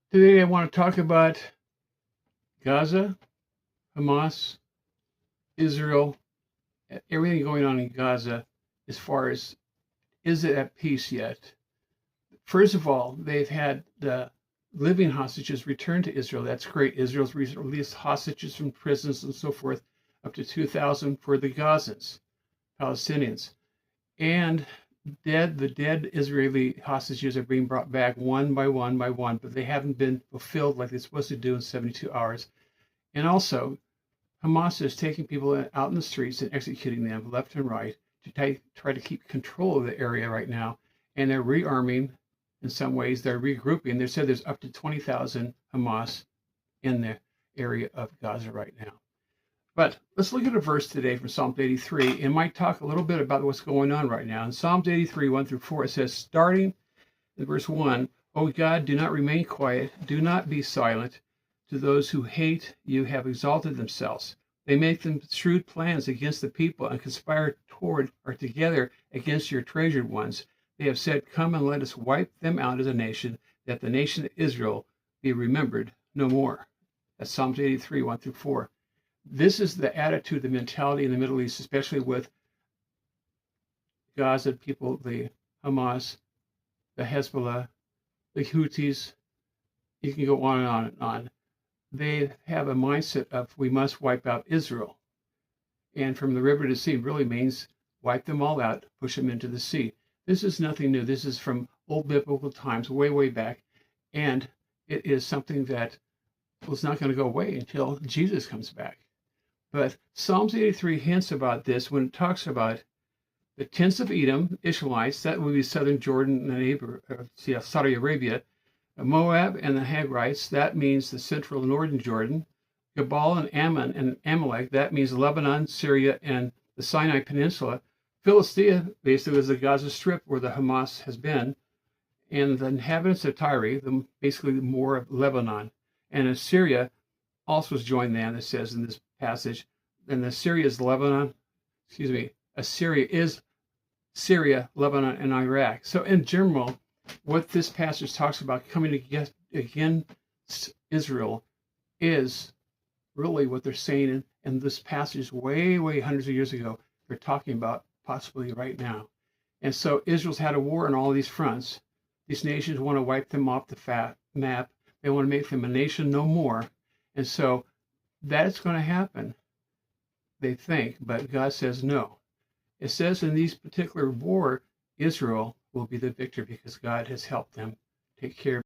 Today I want to talk about Gaza, Hamas, Israel, everything going on in Gaza as far as is it at peace yet? First of all, they've had the living hostages returned to Israel. That's great. Israel's released hostages from prisons and so forth, up to 2,000 for the Gazans, Palestinians. And the dead Israeli hostages are being brought back one by one, but they haven't been fulfilled like they're supposed to do in 72 hours. And also, Hamas is taking people out in the streets and executing them left and right to try to keep control of the area right now. And they're rearming in some ways. They're regrouping. They said there's up to 20,000 Hamas in the area of Gaza right now. But let's look at a verse today from Psalm 83 and might talk a little bit about what's going on right now. In Psalms 83, 1 through 4, it says, starting in verse 1, O God, do not remain quiet, do not be silent. To those who hate you have exalted themselves. They make them shrewd plans against the people and conspire toward or together against your treasured ones. They have said, come and let us wipe them out as a nation, that the nation of Israel be remembered no more. That's Psalms 83, 1 through 4. This is the attitude, the mentality in the Middle East, especially with Gaza people, the Hamas, the Hezbollah, the Houthis. You can go on and on and on. They have a mindset of we must wipe out Israel. And from the river to sea really means wipe them all out, push them into the sea. This is nothing new. This is from old biblical times, way, way back. And it is something that was not going to go away until Jesus comes back. But Psalms 83 hints about this when it talks about the tents of Edom, Ishmaelites, that would be southern Jordan and Saudi Arabia, Moab and the Hagrites, that means the central and northern Jordan, Gebal and Ammon and Amalek, that means Lebanon, Syria, and the Sinai Peninsula. Philistia basically is the Gaza Strip where the Hamas has been, and the inhabitants of Tyre, basically more of Lebanon. And Assyria also is joined them, it says in this passage. And Assyria is Assyria is Syria, Lebanon, and Iraq. So in general, what this passage talks about coming against Israel is really what they're saying in this passage way, way hundreds of years ago. They're talking about possibly right now. And so Israel's had a war on all these fronts. These nations want to wipe them off the map. They want to make them a nation no more. And so that's going to happen, they think, but God says no. It says in these particular war, Israel will be the victor because God has helped them take care of